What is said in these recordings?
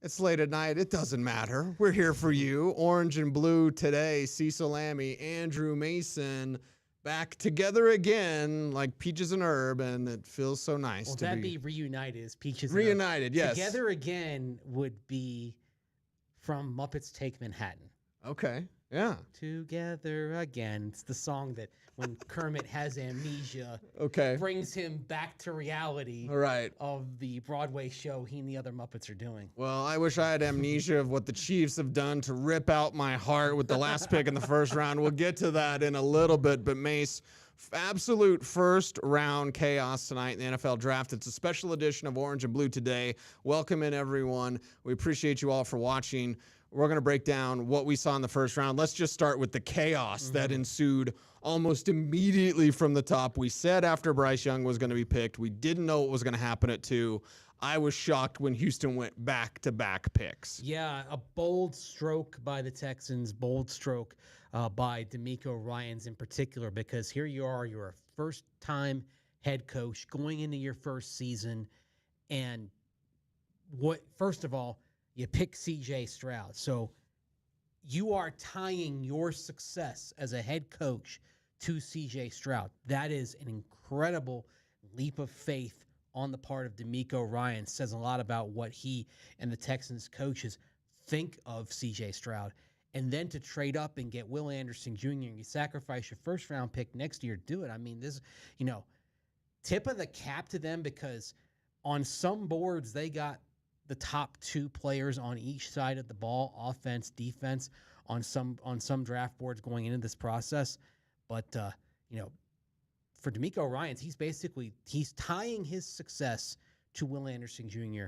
It's late at night. It doesn't matter. We're here for you. Orange and blue today. Cecil, Lammey, Andrew Mason back together again like peaches and herb, and it feels so nice Well, to that'd be be reunited as peaches and herb. reunited. Yes. Together again would be from Muppets Take Manhattan. Okay. Yeah. Together again. It's the song that when Kermit has amnesia, Okay. brings him back to reality All right. of the Broadway show he and the other Muppets are doing. Well, I wish I had amnesia of what the Chiefs have done to rip out my heart with the last pick in the first round. We'll get to that in a little bit, but Mace, absolute first round chaos tonight in the NFL draft. It's a special edition of Orange and Blue today. Welcome in, everyone. We appreciate you all for watching. We're going to break down what we saw in the first round. Let's just start with the chaos that ensued almost immediately from the top. We said after Bryce Young was going to be picked, we didn't know what was going to happen at 2. I was shocked when Houston went back-to-back picks. Yeah, a bold stroke by the Texans, bold stroke by DeMeco Ryans in particular, because here you are, you're a first-time head coach going into your first season, and first of all, you pick C.J. Stroud. So you are tying your success as a head coach to C.J. Stroud. That is an incredible leap of faith on the part of DeMeco Ryans. Says a lot about what he and the Texans coaches think of C.J. Stroud. And then to trade up and get Will Anderson Jr., and you sacrifice your first-round pick next year, do it. I mean, this, tip of the cap to them, because on some boards they got the top 2 players on each side of the ball, offense, defense, on some draft boards going into this process. But, for DeMeco Ryans, he's tying his success to Will Anderson Jr.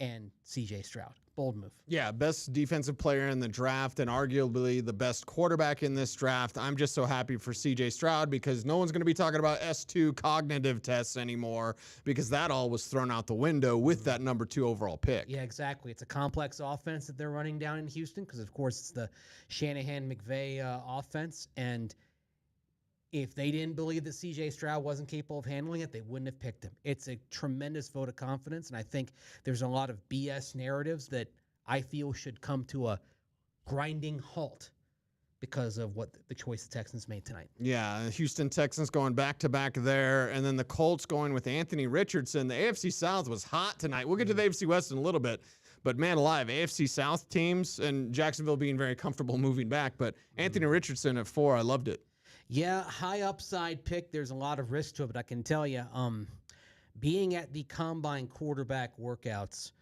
and C.J. Stroud. Bold move. Yeah, best defensive player in the draft and arguably the best quarterback in this draft. I'm just so happy for C.J. Stroud because no one's going to be talking about S2 cognitive tests anymore because that all was thrown out the window with that number 2 overall pick. Yeah, exactly. It's a complex offense that they're running down in Houston because, of course, it's the Shanahan-McVay offense. And if they didn't believe that C.J. Stroud wasn't capable of handling it, they wouldn't have picked him. It's a tremendous vote of confidence, and I think there's a lot of BS narratives that I feel should come to a grinding halt because of what the choice the Texans made tonight. Yeah, Houston Texans going back-to-back there, and then the Colts going with Anthony Richardson. The AFC South was hot tonight. We'll get to the AFC West in a little bit, but man alive, AFC South teams, and Jacksonville being very comfortable moving back, but Anthony Richardson at 4, I loved it. Yeah, high upside pick. There's a lot of risk to it, but I can tell you, being at the combine quarterback workouts,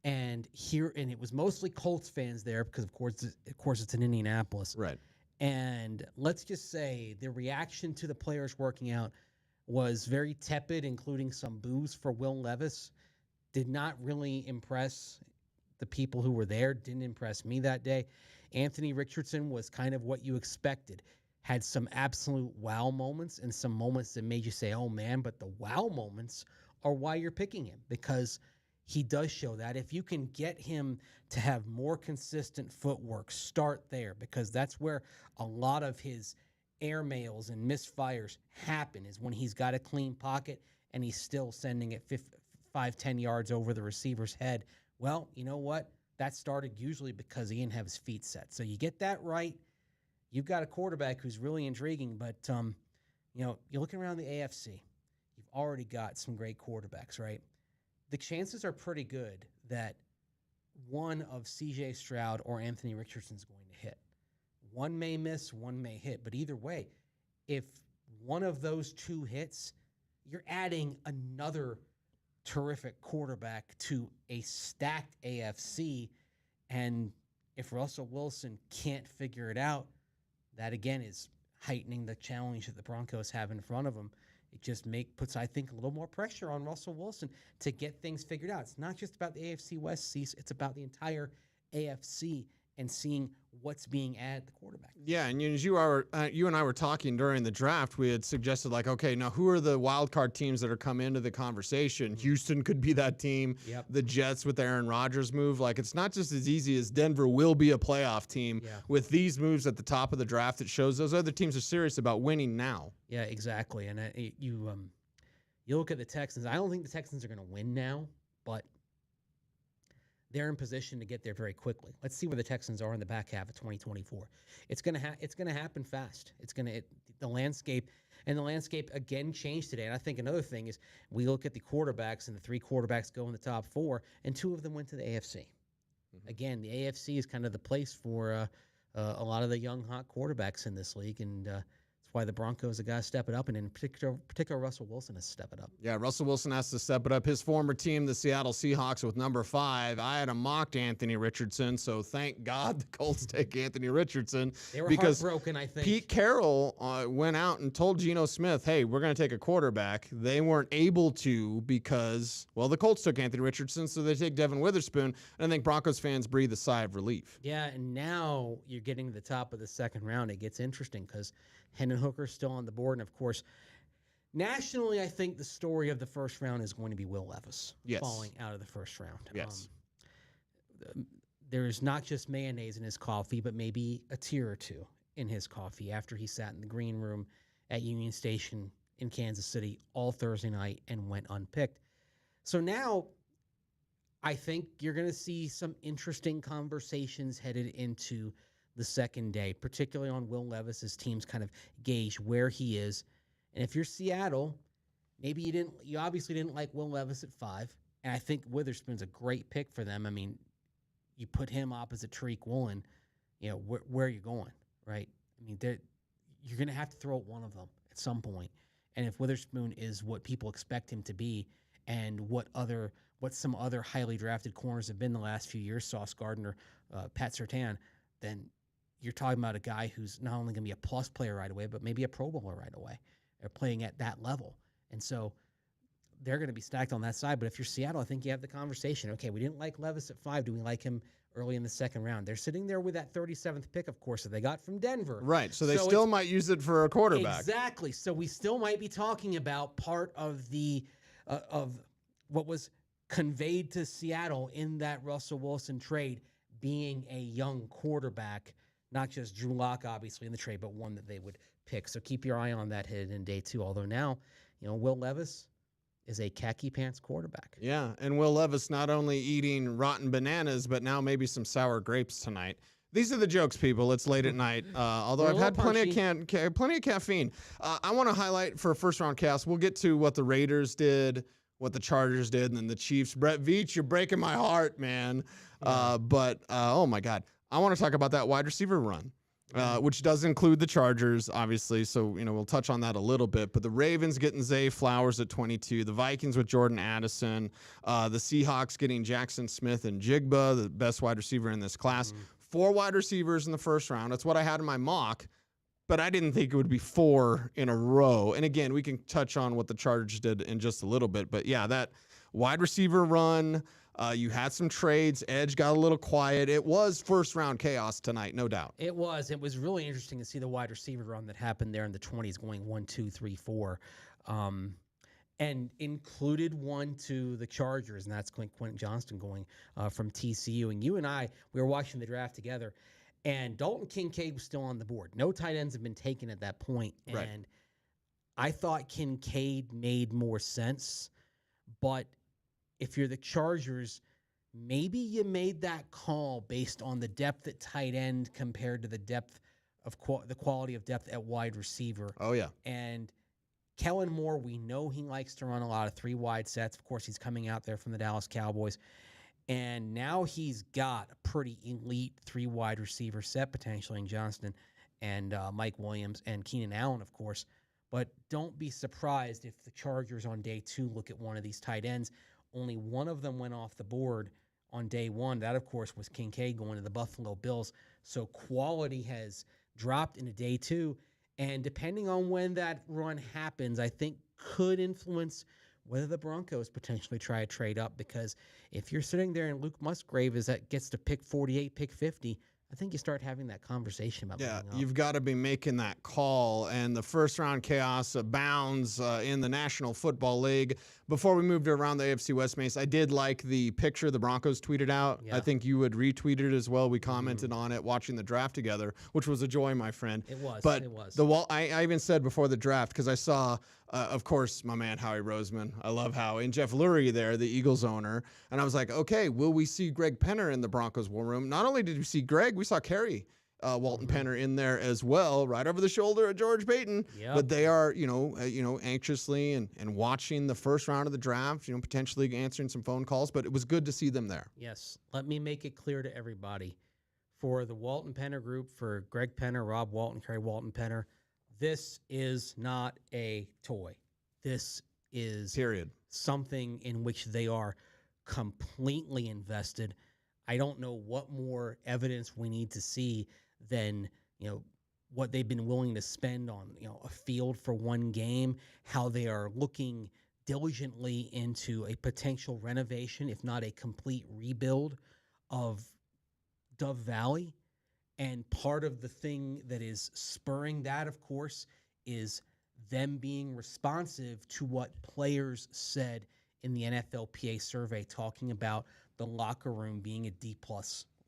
and it was mostly Colts fans there because of course it's in Indianapolis. Right. And let's just say the reaction to the players working out was very tepid, including some boos for Will Levis. Did not really impress the people who were there. Didn't impress me that day. Anthony Richardson was kind of what you expected. Had some absolute wow moments and some moments that made you say, oh, man, but the wow moments are why you're picking him because he does show that. If you can get him to have more consistent footwork, start there because that's where a lot of his airmails and misfires happen is when he's got a clean pocket and he's still sending it 5-10 yards over the receiver's head. Well, you know what? That started usually because he didn't have his feet set. So you get that right. You've got a quarterback who's really intriguing, but, you're looking around the AFC. You've already got some great quarterbacks, right? The chances are pretty good that one of C.J. Stroud or Anthony Richardson is going to hit. One may miss, one may hit, but either way, if one of those 2 hits, you're adding another terrific quarterback to a stacked AFC, and if Russell Wilson can't figure it out, that, again, is heightening the challenge that the Broncos have in front of them. It just puts, I think, a little more pressure on Russell Wilson to get things figured out. It's not just about the AFC West, it's about the entire AFC and seeing what's being added at the quarterback. Yeah, and you and I were talking during the draft. We had suggested, like, okay, now who are the wild card teams that are come into the conversation? Houston could be that team. Yep. The Jets with the Aaron Rodgers move. Like, it's not just as easy as Denver will be a playoff team. Yeah. With these moves at the top of the draft, it shows those other teams are serious about winning now. Yeah, exactly. And you look at the Texans. I don't think the Texans are going to win now, but they're in position to get there very quickly. Let's see where the Texans are in the back half of 2024. It's gonna happen fast. The landscape again changed today. And I think another thing is we look at the quarterbacks, and the 3 quarterbacks go in the top 4, and 2 of them went to the AFC. Again, the AFC is kind of the place for a lot of the young hot quarterbacks in this league, and that's why the Broncos have got to step it up, and in particular Russell Wilson has to step it up. Yeah, Russell Wilson has to step it up. His former team, the Seattle Seahawks, with number 5. I had a mocked Anthony Richardson, so thank God the Colts take Anthony Richardson. They were because heartbroken, I think. Pete Carroll went out and told Geno Smith, hey, we're going to take a quarterback. They weren't able to because, well, the Colts took Anthony Richardson, so they take Devin Witherspoon, and I think Broncos fans breathe a sigh of relief. Yeah, and now you're getting to the top of the second round. It gets interesting because Hendon Hooker's still on the board. And, of course, nationally, I think the story of the first round is going to be Will Levis falling out of the first round. Yes. There's not just mayonnaise in his coffee, but maybe a tear or 2 in his coffee after he sat in the green room at Union Station in Kansas City all Thursday night and went unpicked. So now I think you're going to see some interesting conversations headed into the second day, particularly on Will Levis's teams kind of gauge where he is. And if you're Seattle, maybe you obviously didn't like Will Levis at 5. And I think Witherspoon's a great pick for them. I mean, you put him opposite Tariq Woolen, where are you going, right? I mean, you're going to have to throw at one of them at some point. And if Witherspoon is what people expect him to be, and what some other highly drafted corners have been the last few years, Sauce Gardner, Pat Surtain, then you're talking about a guy who's not only going to be a plus player right away, but maybe a Pro Bowler right away. They're playing at that level. And so they're going to be stacked on that side. But if you're Seattle, I think you have the conversation. Okay, we didn't like Levis at 5. Do we like him early in the second round? They're sitting there with that 37th pick, of course, that they got from Denver. Right, so they still might use it for a quarterback. Exactly. So we still might be talking about part of the of what was conveyed to Seattle in that Russell Wilson trade being a young quarterback. Not just Drew Lock, obviously, in the trade, but one that they would pick. So keep your eye on that headed in day 2. Although now, Will Levis is a khaki pants quarterback. Yeah, and Will Levis not only eating rotten bananas, but now maybe some sour grapes tonight. These are the jokes, people. It's late at night. Although I've had plenty of caffeine. I want to highlight for a first-round cast, we'll get to what the Raiders did, what the Chargers did, and then the Chiefs. Brett Veach, you're breaking my heart, man. Yeah. But oh, my God. I want to talk about that wide receiver run, which does include the Chargers, obviously. So, we'll touch on that a little bit. But the Ravens getting Zay Flowers at 22, the Vikings with Jordan Addison, the Seahawks getting Jackson Smith and Jigba, the best wide receiver in this class. 4 wide receivers in the first round. That's what I had in my mock, but I didn't think it would be 4 in a row. And again, we can touch on what the Chargers did in just a little bit. But yeah, that wide receiver run. You had some trades. Edge got a little quiet. It was first-round chaos tonight, no doubt. It was. It was really interesting to see the wide receiver run that happened there in the 20s, going 1, 2, 3, 4, and included one to the Chargers, and that's Quentin Johnston going from TCU. And you and I, we were watching the draft together, and Dalton Kincaid was still on the board. No tight ends have been taken at that point, right. And I thought Kincaid made more sense, but if you're the Chargers, maybe you made that call based on the depth at tight end compared to the depth of the quality of depth at wide receiver. Oh, yeah. And Kellen Moore, we know he likes to run a lot of 3 wide sets. Of course, he's coming out there from the Dallas Cowboys. And now he's got a pretty elite 3 wide receiver set, potentially in Johnston and Mike Williams and Keenan Allen, of course. But don't be surprised if the Chargers on day 2 look at one of these tight ends. Only one of them went off the board on day 1. That, of course, was Kincaid going to the Buffalo Bills. So quality has dropped into day 2. And depending on when that run happens, I think could influence whether the Broncos potentially try to trade up. Because if you're sitting there and Luke Musgrave gets to pick 48, pick 50, I think you start having that conversation about moving up. You've got to be making that call, and the first-round chaos abounds in the National Football League. Before we moved around the AFC West, Mace, I did like the picture the Broncos tweeted out. Yeah. I think you would retweet it as well. We commented on it watching the draft together, which was a joy, my friend. It was. But it was. I even said before the draft, because I saw Of course, my man Howie Roseman. I love Howie. And Jeff Lurie there, the Eagles owner. And I was like, okay, will we see Greg Penner in the Broncos war room? Not only did we see Greg, we saw Kerry Walton Penner in there as well, right over the shoulder of George Payton. Yep. But they are, anxiously and watching the first round of the draft, potentially answering some phone calls. But it was good to see them there. Yes. Let me make it clear to everybody. For the Walton Penner group, for Greg Penner, Rob Walton, Kerry Walton Penner, this is not a toy. This is something in which they are completely invested. I don't know what more evidence we need to see than, what they've been willing to spend on, a field for one game, how they are looking diligently into a potential renovation, if not a complete rebuild of Dove Valley. And part of the thing that is spurring that, of course, is them being responsive to what players said in the NFLPA survey, talking about the locker room being a D+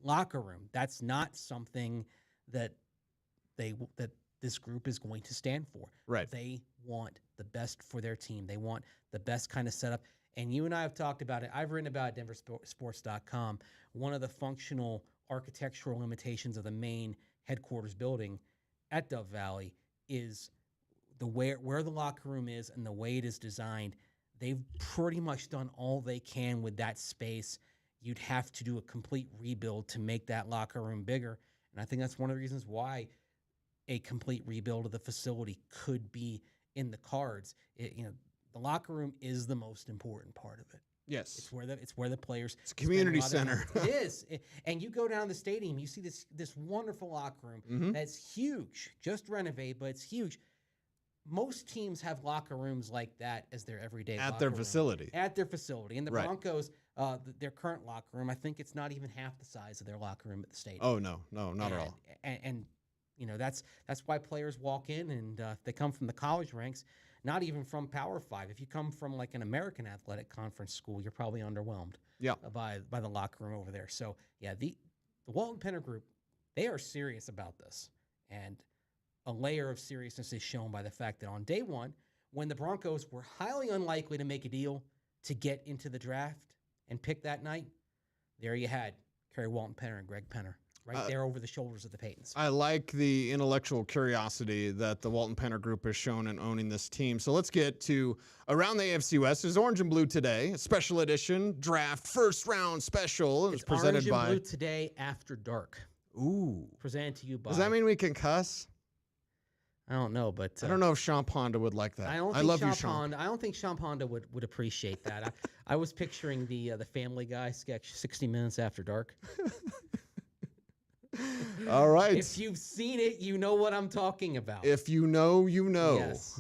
locker room. That's not something that this group is going to stand for. Right. They want the best for their team. They want the best kind of setup. And you and I have talked about it. I've written about it at denversports.com. One of the functional architectural limitations of the main headquarters building at Dove Valley is where the locker room is and the way it is designed. They've pretty much done all they can with that space. You'd have to do a complete rebuild to make that locker room bigger. And I think that's one of the reasons why a complete rebuild of the facility could be in the cards. The locker room is the most important part of it. Yes. It's where the players. It's a community center. It is. And you go down the stadium, you see this wonderful locker room that's huge, just renovated, but it's huge. Most teams have locker rooms like that as their everyday at their facility. At their facility. And the Broncos, their current locker room, I think it's not even half the size of their locker room at the stadium. Oh, no, not at all. And that's why players walk in and they come from the college ranks, not even from Power 5. If you come from like an American Athletic Conference school, you're probably underwhelmed by the locker room over there. So, yeah, the Walton Penner Group, they are serious about this. And a layer of seriousness is shown by the fact that on day one, when the Broncos were highly unlikely to make a deal to get into the draft and pick that night, there you had Kerry Walton Penner and Greg Penner. Right there over the shoulders of the Paytons. I like the intellectual curiosity that the Walton Penner Group has shown in owning this team. So let's get to around the AFC West. There's orange and blue today, a special edition draft first round special. It was presented by Orange and blue today after dark. Ooh. Presented to you by. Does that mean we can cuss? I don't know, but I don't know if Sean Ponda would like that. I love you, Sean. I don't think Sean Ponda would appreciate that. I was picturing the Family Guy sketch, 60 Minutes After Dark. All right. If you've seen it, you know what I'm talking about. If you know, you know. Yes.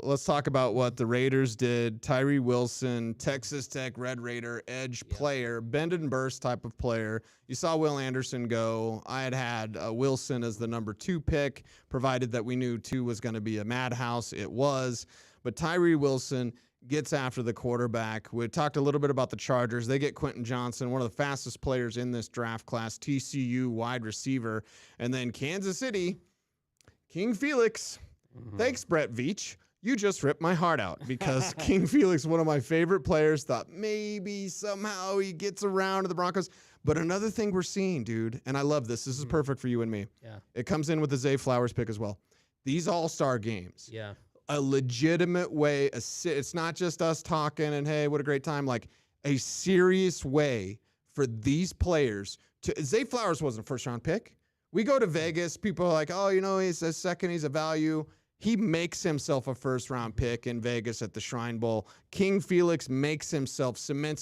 Let's talk about what the Raiders did. Tyree Wilson, Texas Tech Red Raider, edge player, bend and burst type of player. You saw Will Anderson go. I had Wilson as the number 2 pick, provided that we knew 2 was going to be a madhouse. It was. But Tyree Wilson gets after the quarterback. We talked a little bit about the Chargers. They get Quentin Johnson, one of the fastest players in this draft class, TCU wide receiver. And then Kansas City, King Felix. Thanks, Brett Veach. You just ripped my heart out because King Felix, one of my favorite players, thought maybe somehow he gets around to the Broncos. But another thing we're seeing, dude, and I love this. This is perfect for you and me. Yeah. It comes in with the Zay Flowers pick as well. These all-star games. Yeah. A legitimate way, it's not just us talking and, hey, what a great time. Like, a serious way for these players to. Zay Flowers wasn't a first-round pick. We go to Vegas, people are like, oh, he's a second, he's a value. He makes himself a first-round pick in Vegas at the Shrine Bowl. King Felix cements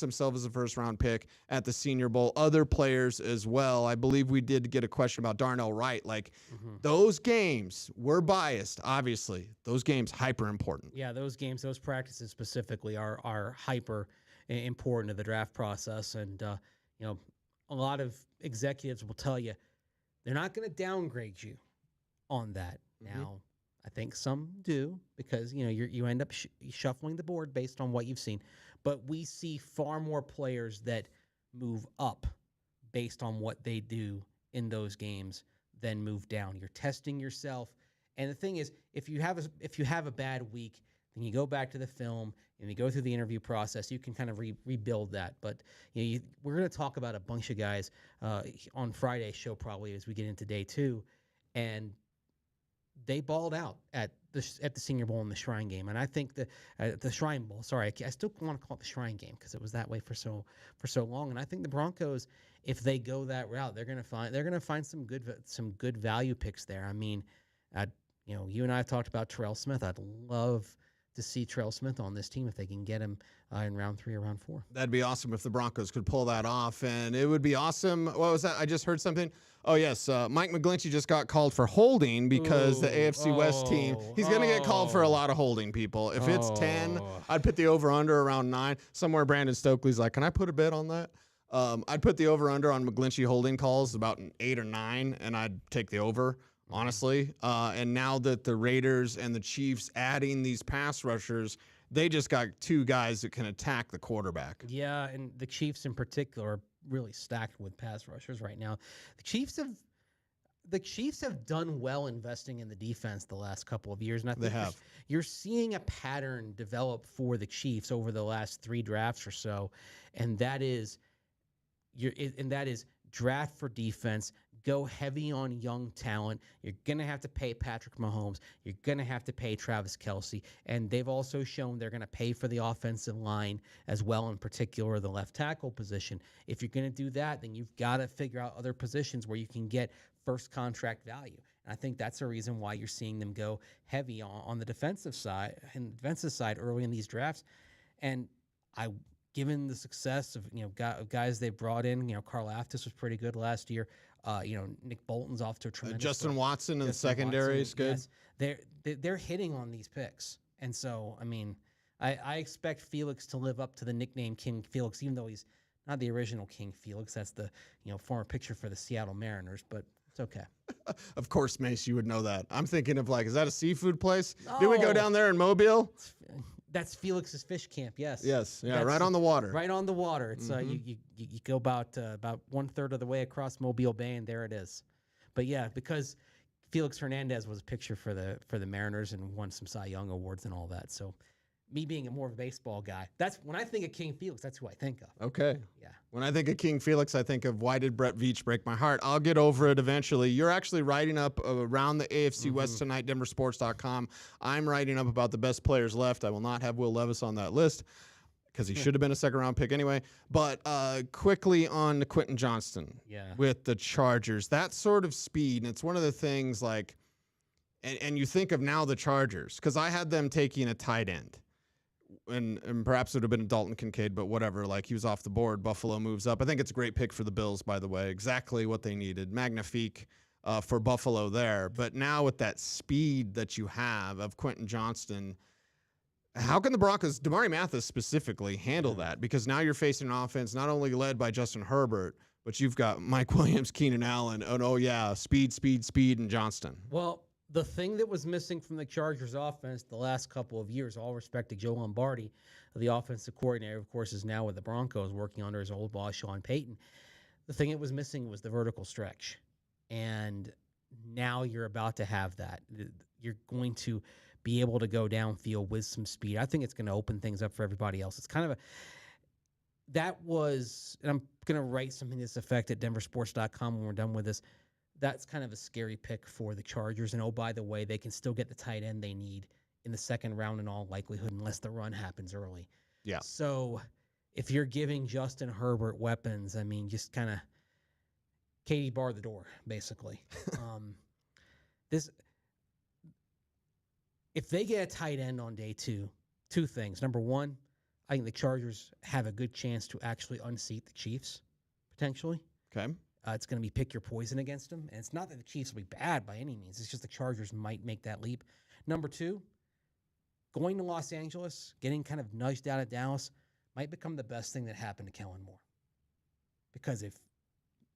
himself as a first-round pick at the Senior Bowl. Other players as well. I believe we did get a question about Darnell Wright. Like, those games, we're biased, obviously. Those games, hyper important. Yeah, those games, those practices specifically are hyper important to the draft process. And, a lot of executives will tell you they're not going to downgrade you on that. Now, I think some do because, you end up shuffling the board based on what you've seen. But we see far more players that move up based on what they do in those games than move down. You're testing yourself. And the thing is, if you have a bad week, then you go back to the film and you go through the interview process. You can kind of rebuild that. But we're going to talk about a bunch of guys on Friday's show probably as we get into day 2, and they balled out at the Senior Bowl and the Shrine Game. And I think the Shrine Bowl. Sorry, I still want to call it the Shrine Game because it was that way for so long. And I think the Broncos, if they go that route, they're going to find some good value picks there. I mean, you and I have talked about Terrell Smith. I'd love to see Terrell Smith on this team if they can get him in round 3 or round 4. That'd be awesome if the Broncos could pull that off, and it would be awesome. What was that? I just heard something. Oh, yes. Mike McGlinchey just got called for holding because the AFC West team, he's going to get called for a lot of holding, people. If it's 10, I'd put the over-under around 9. Somewhere Brandon Stokely's like, can I put a bet on that? I'd put the over-under on McGlinchey holding calls about an 8 or 9, and I'd take the over, honestly. And now that the Raiders and the Chiefs adding these pass rushers, they just got 2 guys that can attack the quarterback. Yeah, and the Chiefs in particular are really stacked with pass rushers right now. The Chiefs have done well investing in the defense the last couple of years, and I think you're seeing a pattern develop for the Chiefs over the last 3 drafts or so, and that is draft for defense. Go heavy on young talent. You're going to have to pay Patrick Mahomes. You're going to have to pay Travis Kelce. And they've also shown they're going to pay for the offensive line as well, in particular the left tackle position. If you're going to do that, then you've got to figure out other positions where you can get first contract value. And I think that's a reason why you're seeing them go heavy on the defensive side early in these drafts. And given the success of guys they brought in, Karl Aftis was pretty good last year. Nick Bolton's off to a tremendous Justin Watson in the secondary is good. Yes, they're hitting on these picks, and so I mean, I expect Felix to live up to the nickname King Felix, even though he's not the original King Felix. That's the former pitcher for the Seattle Mariners, but it's okay. Of course, Mace, you would know that. I'm thinking of is that a seafood place? Did we go down there in Mobile? That's Felix's Fish Camp. Yes. Yes. Yeah. Right on the water. Right on the water. It's you go about 1/3 of the way across Mobile Bay, and there it is. But yeah, because Felix Hernandez was a pitcher for the Mariners and won some Cy Young awards and all that. So, me being more of a baseball guy, that's when I think of King Felix. That's who I think of. Okay. Yeah. When I think of King Felix, I think of why did Brett Veach break my heart? I'll get over it eventually. You're actually writing up around the AFC West tonight, denversports.com. I'm writing up about the best players left. I will not have Will Levis on that list because he should have been a second-round pick anyway. But quickly on Quentin Johnston with the Chargers. That sort of speed, and it's one of the things and you think of now the Chargers, because I had them taking a tight end. And perhaps it would have been Dalton Kincaid, but whatever. He was off the board. Buffalo moves up. I think it's a great pick for the Bills, by the way. Exactly what they needed. Magnifique for Buffalo there. But now with that speed that you have of Quentin Johnston, how can the Broncos, Damari Mathis specifically, handle that? Because now you're facing an offense not only led by Justin Herbert, but you've got Mike Williams, Keenan Allen, and speed, and Johnston. Well, the thing that was missing from the Chargers offense the last couple of years, all respect to Joe Lombardi, the offensive coordinator, of course, is now with the Broncos working under his old boss, Sean Payton. The thing that was missing was the vertical stretch. And now you're about to have that. You're going to be able to go downfield with some speed. I think it's going to open things up for everybody else. It's kind of and I'm going to write something to this effect at denversports.com when we're done with this. That's kind of a scary pick for the Chargers. And, oh, by the way, they can still get the tight end they need in the second round in all likelihood unless the run happens early. Yeah. So if you're giving Justin Herbert weapons, I mean, just kind of Katie bar the door, basically. If they get a tight end on day 2, 2 things. Number one, I think the Chargers have a good chance to actually unseat the Chiefs, potentially. Okay. It's going to be pick your poison against them. And it's not that the Chiefs will be bad by any means. It's just the Chargers might make that leap. Number 2, going to Los Angeles, getting kind of nudged out of Dallas, might become the best thing that happened to Kellen Moore. Because if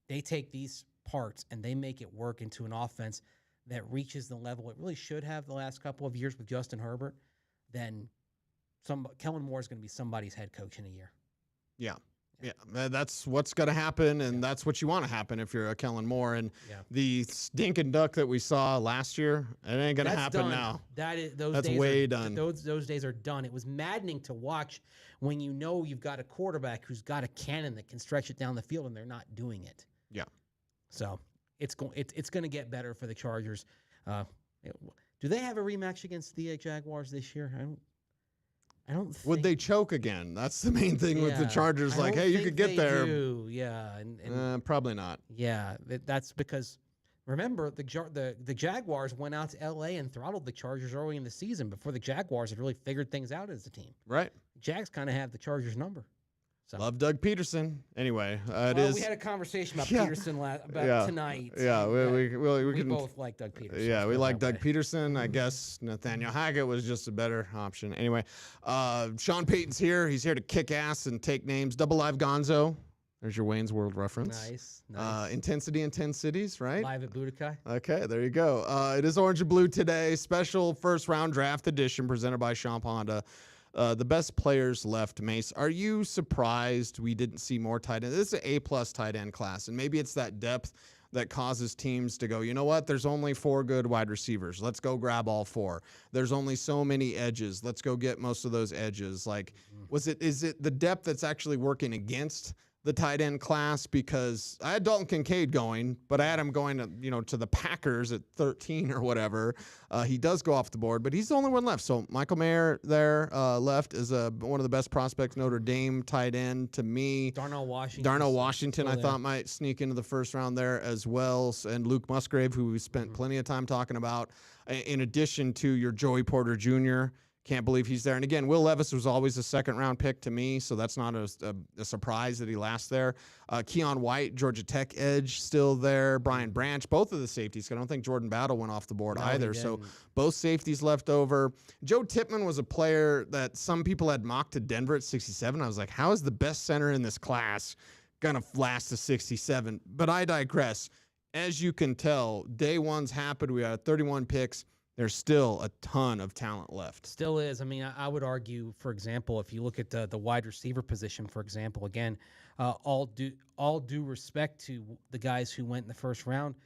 they take these parts and they make it work into an offense that reaches the level it really should have the last couple of years with Justin Herbert, then Kellen Moore is going to be somebody's head coach in a year. Yeah. Yeah, that's what's going to happen, and that's what you want to happen if you're a Kellen Moore. And the stinking duck that we saw last year, it ain't going to happen done. now. That's way done. Those days are done. It was maddening to watch when you know you've got a quarterback who's got a cannon that can stretch it down the field, and they're not doing it. Yeah. So it's going to get better for the Chargers. Do they have a rematch against the Jaguars this year? I don't think. Would they choke again? That's the main thing with the Chargers. Like, hey, you could get there. Yeah, and probably not. Yeah, that's because remember the Jaguars went out to L.A. and throttled the Chargers early in the season before the Jaguars had really figured things out as a team. Right. Jags kind of have the Chargers number. So. Love Doug Peterson. Anyway, we had a conversation about Peterson tonight. Yeah, we both like Doug Peterson. Yeah, we like Doug Peterson. I guess Nathaniel Hackett was just a better option. Anyway, Sean Payton's here. He's here to kick ass and take names. Double Live Gonzo. There's your Wayne's World reference. Nice. Intensity in 10 cities, right? Live at Budokai. Okay, there you go. It is Orange and Blue today. Special first-round draft edition presented by Champ Honda. The best players left, Mace. Are you surprised we didn't see more tight ends? This is an A-plus tight end class, and maybe it's that depth that causes teams to go, you know what? There's only 4 good wide receivers. Let's go grab all 4. There's only so many edges. Let's go get most of those edges. Like, is it the depth that's actually working against the tight end class? Because I had Dalton Kincaid going, but I had him going to the Packers at 13 or whatever. He does go off the board, but he's the only one left. So Michael Mayer there left is one of the best prospects, Notre Dame tight end to me. Darnell Washington I thought might sneak into the first round there as well. And Luke Musgrave, who we spent plenty of time talking about, in addition to your Joey Porter Jr., can't believe he's there. And again, Will Levis was always a second-round pick to me, so that's not a surprise that he lasts there. Keon White, Georgia Tech edge, still there. Brian Branch, both of the safeties. I don't think Jordan Battle went off the board either. So both safeties left over. Joe Tippmann was a player that some people had mocked to Denver at 67. I was like, how is the best center in this class going to last to 67? But I digress. As you can tell, day one's happened. We had 31 picks. There's still a ton of talent left. Still is. I mean, I would argue, for example, if you look at the wide receiver position, for example, again, all due respect to the guys who went in the first round,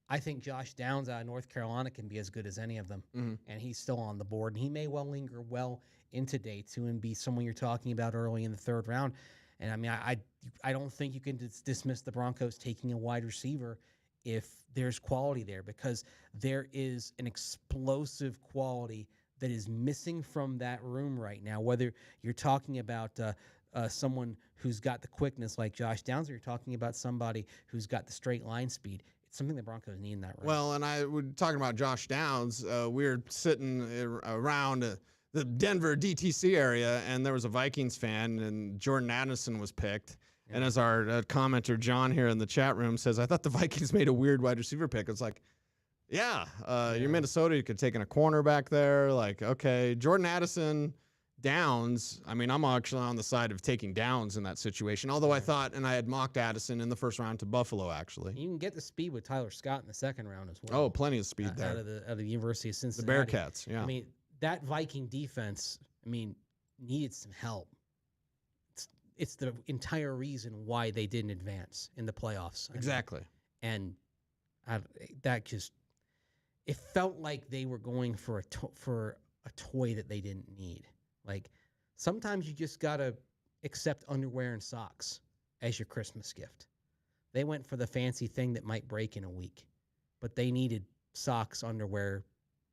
I think Josh Downs out of North Carolina can be as good as any of them, and he's still on the board. And he may well linger well into day 2 and be someone you're talking about early in the 3rd round. And I mean, I don't think you can dismiss the Broncos taking a wide receiver if there's quality there, because there is an explosive quality that is missing from that room right now. Whether you're talking about someone who's got the quickness like Josh Downs, or you're talking about somebody who's got the straight line speed, it's something the Broncos need in that room. Well, and we're talking about Josh Downs. We were sitting around the Denver DTC area, and there was a Vikings fan, and Jordan Addison was picked. And as our commenter John here in the chat room says, I thought the Vikings made a weird wide receiver pick. It's like, you're Minnesota. You could take in a cornerback there. Like, okay, Jordan Addison, Downs. I mean, I'm actually on the side of taking Downs in that situation. Although I thought, and I had mocked Addison in the first round to Buffalo, actually. You can get the speed with Tyler Scott in the 2nd round as well. Oh, plenty of speed there. Out of the University of Cincinnati. The Bearcats, yeah. I mean, that Viking defense, needed some help. It's the entire reason why they didn't advance in the playoffs. Exactly. And it felt like they were going for a toy that they didn't need. Like, sometimes you just got to accept underwear and socks as your Christmas gift. They went for the fancy thing that might break in a week, but they needed socks, underwear,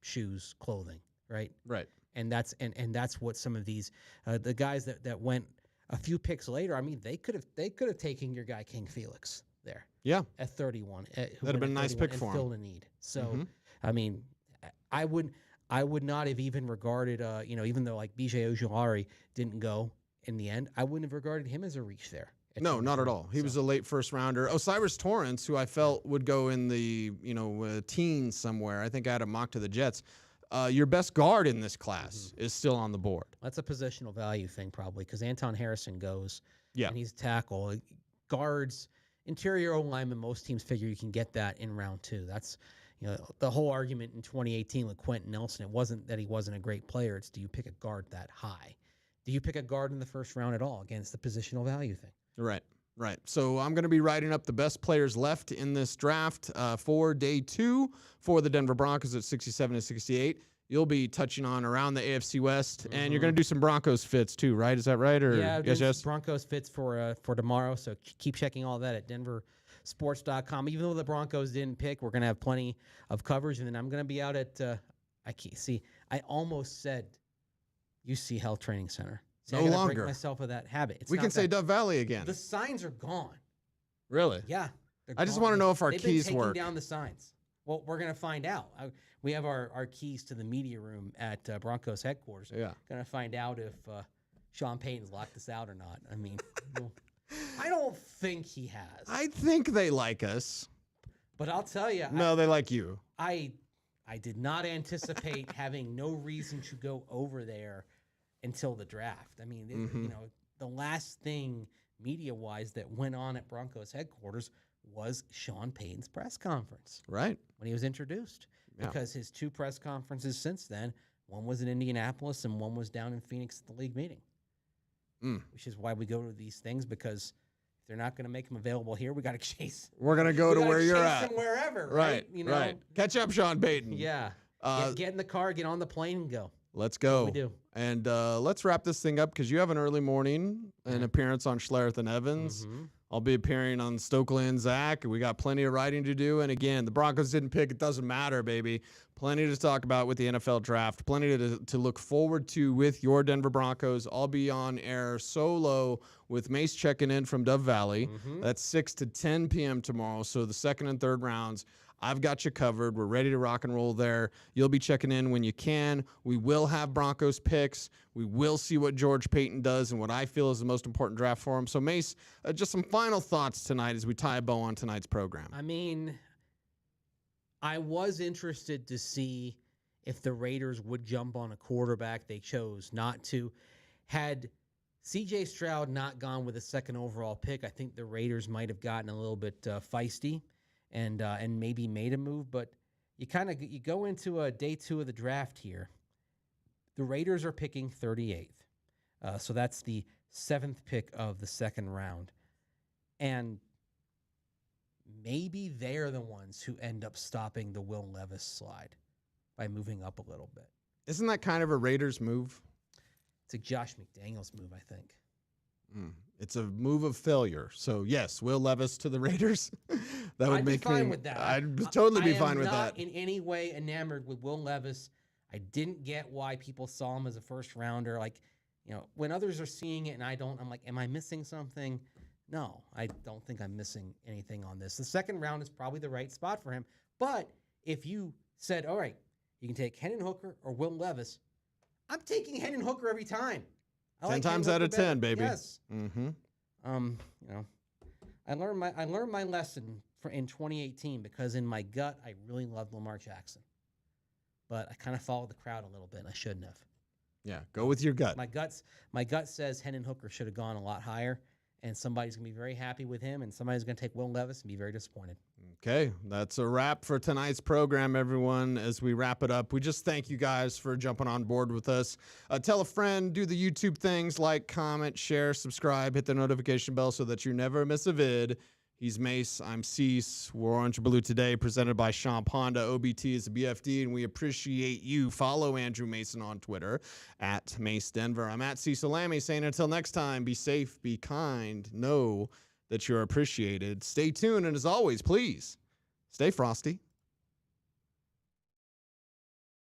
shoes, clothing, right? Right. And that's what some of these the guys that went a few picks later, I mean, they could have taken your guy King Felix there. Yeah. At 31. That'd have been a nice pick for him. Filled a need. So, I mean, I would not have even regarded, even though like BJ Ojulari didn't go in the end, I wouldn't have regarded him as a reach there. No, not at all. He was a late first rounder. Osiris Torrance, who I felt would go in the teens somewhere. I think I had a mock to the Jets. Your best guard in this class is still on the board. That's a positional value thing probably, because Anton Harrison goes, and he's tackle. Guards, interior O-lineman, most teams figure you can get that in round 2. That's the whole argument in 2018 with Quentin Nelson. It wasn't that he wasn't a great player. It's, do you pick a guard that high? Do you pick a guard in the first round at all? Against the positional value thing. Right. Right. So I'm going to be writing up the best players left in this draft for day 2 for the Denver Broncos at 67 and 68. You'll be touching on around the AFC West, and you're going to do some Broncos fits too, right? Is that right? Or Yeah, yes. Broncos fits for tomorrow. So keep checking all that at denversports.com. Even though the Broncos didn't pick, we're going to have plenty of coverage, and then I'm going to be out at I almost said UC Health Training Center. See, No I gotta longer. break myself of that habit. We can say Dove Valley again. The signs are gone. Really? Yeah. I just want to know if our They've keys been taking work. down the signs. Well, we're going to find out. We have our keys to the media room at Broncos headquarters. Yeah. Going to find out if Sean Payton's locked us out or not. I mean, I don't think he has. I think they like us. But I'll tell you. No, they like you. I did not anticipate having no reason to go over there until the draft. I mean, you know, the last thing media-wise that went on at Broncos headquarters was Sean Payton's press conference. Right. When he was introduced. Yeah. Because his 2 press conferences since then, one was in Indianapolis and one was down in Phoenix at the league meeting. Which is why we go to these things, because if they're not going to make them available here, we got to chase. We're going to go to where you're at. Them wherever, Right. You know? Right. Catch up, Sean Payton. Yeah. Get in the car, get on the plane, and go. Let's go. We do. And let's wrap this thing up because you have an early morning, an appearance on Schlereth and Evans. I'll be appearing on Stokely and Zach. We got plenty of writing to do. And again, the Broncos didn't pick. It doesn't matter, baby. Plenty to talk about with the NFL draft. Plenty to look forward to with your Denver Broncos. I'll be on air solo with Mace checking in from Dove Valley. That's 6 to 10 p.m. tomorrow. So the second and third rounds, I've got you covered. We're ready to rock and roll there. You'll be checking in when you can. We will have Broncos picks. We will see what George Payton does and what I feel is the most important draft for him. So, Mace, just some final thoughts tonight as we tie a bow on tonight's program. I mean, I was interested to see if the Raiders would jump on a quarterback. They chose not to. Had C.J. Stroud not gone with a second overall pick, I think the Raiders might have gotten a little bit feisty and maybe made a move. But you go into day 2 of the draft here. The Raiders are picking 38th. So that's the 7th pick of the second round. And maybe they're the ones who end up stopping the Will Levis slide by moving up a little bit. Isn't that kind of a Raiders move? It's a Josh McDaniels move, I think. It's a move of failure. So, yes, Will Levis to the Raiders. That would make me fine with that. I'd totally be fine with that. I am not in any way enamored with Will Levis. I didn't get why people saw him as a first rounder. Like, you know, when others are seeing it and I don't, I'm like, am I missing something? No, I don't think I'm missing anything on this. The second round is probably the right spot for him. But if you said, all right, you can take Hendon Hooker or Will Levis, I'm taking Hendon Hooker every time. 10 times out of 10, baby. Yes. You know, I learned my lesson in 2018 because in my gut I really loved Lamar Jackson, but I kind of followed the crowd a little bit. And I shouldn't have. Yeah, go with your gut. My gut says Hendon Hooker should have gone a lot higher, and somebody's gonna be very happy with him, and somebody's gonna take Will Levis and be very disappointed. Okay, that's a wrap for tonight's program, everyone. As we wrap it up, we just thank you guys for jumping on board with us. Tell a friend, do the YouTube things, like, comment, share, subscribe, hit the notification bell so that you never miss a vid. He's Mace, I'm Cecil. We're Orange and Blue today, presented by Champ Honda. OBT is a BFD, and we appreciate you. Follow Andrew Mason on Twitter, at Mace Denver. I'm at Cecil Lammey, saying until next time, be safe, be kind, know that you're appreciated. Stay tuned, and as always, please, stay frosty.